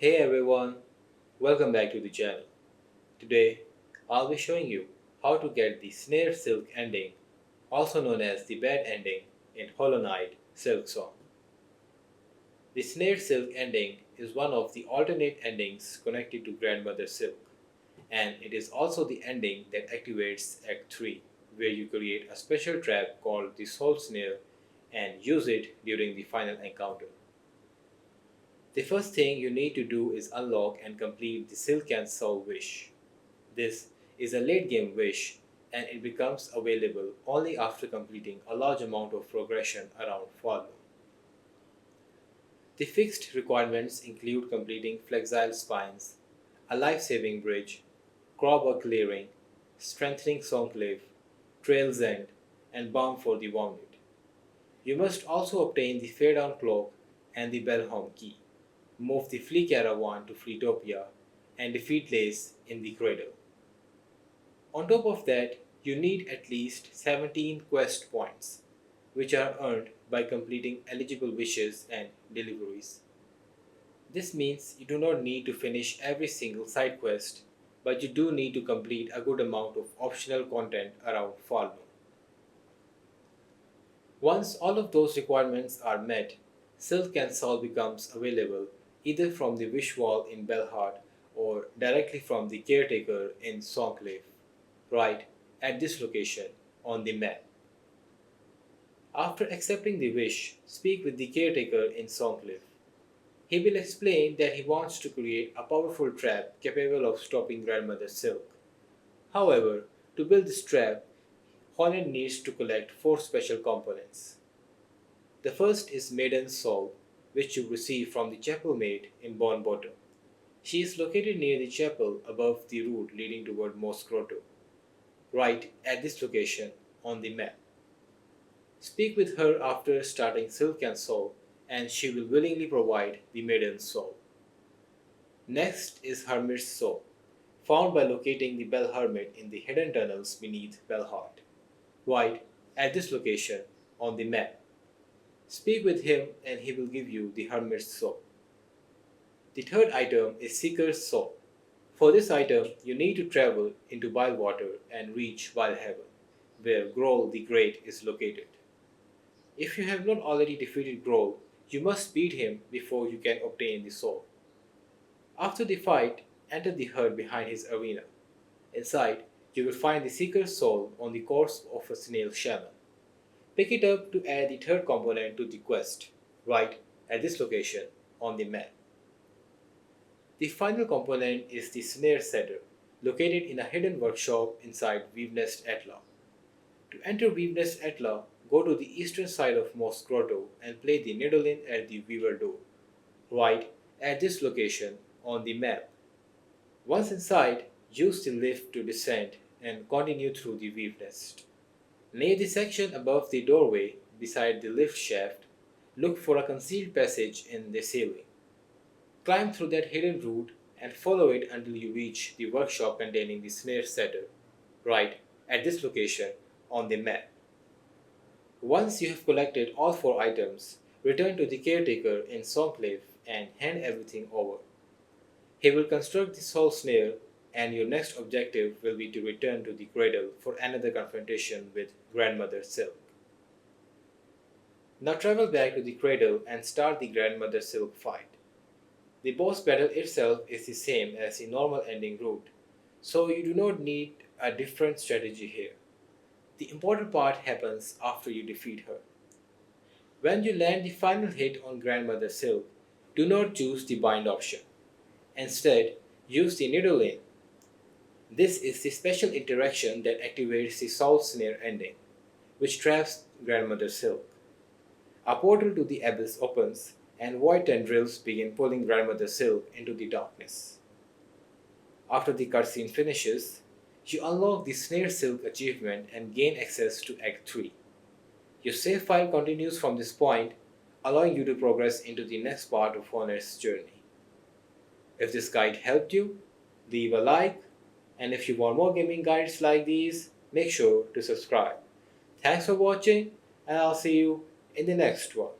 Hey everyone, welcome back to the channel. Today, I'll be showing you how to get the Snared Silk ending, also known as the bad ending in Hollow Knight Silksong. The Snared Silk ending is one of the alternate endings connected to Grandmother Silk, and it is also the ending that activates Act 3, where you create a special trap called the Soul Snare and use it during the final encounter. The first thing you need to do is unlock and complete the Silk and Soul wish. This is a late game wish and it becomes available only after completing a large amount of progression around Follow. The fixed requirements include completing Flexile Spines, a life-saving bridge, crowbar clearing, strengthening Songclave, Trail's End, and Balm for the Wounded. You must also obtain the Fairdown Cloak and the Bellholm Key. Move the Flea Caravan to Fleetopia and defeat Lace in the Cradle. On top of that, you need at least 17 quest points, which are earned by completing eligible wishes and deliveries. This means you do not need to finish every single side quest, but you do need to complete a good amount of optional content around Falno. Once all of those requirements are met, Silk and Soul becomes available either from the Wish Wall in Belhard or directly from the Caretaker in Songclave, right at this location on the map. After accepting the wish, speak with the Caretaker in Songclave. He will explain that he wants to create a powerful trap capable of stopping Grandmother Silk. However, to build this trap, Hornet needs to collect 4 special components. The first is Maiden's Soul, which you receive from the chapel maid in Bon Bottom. She is located near the chapel above the route leading toward Mos Grotto, right at this location on the map. Speak with her after starting Silk and Soul, and she will willingly provide the Maiden's Soul. Next is Hermit's Soul, found by locating the Bell Hermit in the hidden tunnels beneath Bellheart, right at this location on the map. Speak with him and he will give you the Hermit's Soul. The third item is Seeker's Soul. For this item, you need to travel into Bylewater and reach Vilehaven, where Grohl the Great is located. If you have not already defeated Grohl, you must beat him before you can obtain the soul. After the fight, enter the hut behind his arena. Inside, you will find the Seeker's Soul on the corpse of a snail shaman. Pick it up to add the third component to the quest, right at this location on the map. The final component is the Snare Setter, located in a hidden workshop inside Weavenest Atla. To enter Weavenest Atla, go to the eastern side of Mos Grotto and play the Nidolin at the Weaver Door, right at this location on the map. Once inside, use the lift to descend and continue through the Weave Nest. Near the section above the doorway, beside the lift shaft, look for a concealed passage in the ceiling. Climb through that hidden route and follow it until you reach the workshop containing the Snare Setter, right at this location on the map. Once you have collected all 4 items, return to the Caretaker in Songclave and hand everything over. He will construct the Soul Snare, and your next objective will be to return to the Cradle for another confrontation with Grandmother Silk. Now travel back to the Cradle and start the Grandmother Silk fight. The boss battle itself is the same as the normal ending route, so you do not need a different strategy here. The important part happens after you defeat her. When you land the final hit on Grandmother Silk, do not choose the bind option. Instead, use the Nidolin. This is the special interaction that activates the Soul Snare ending, which traps Grandmother Silk. A portal to the Abyss opens, and void tendrils begin pulling Grandmother Silk into the darkness. After the cutscene finishes, you unlock the Snared Silk achievement and gain access to Act 3. Your save file continues from this point, allowing you to progress into the next part of Honest's journey. If this guide helped you, leave a like, and if you want more gaming guides like these, make sure to subscribe. Thanks for watching, and I'll see you in the next one.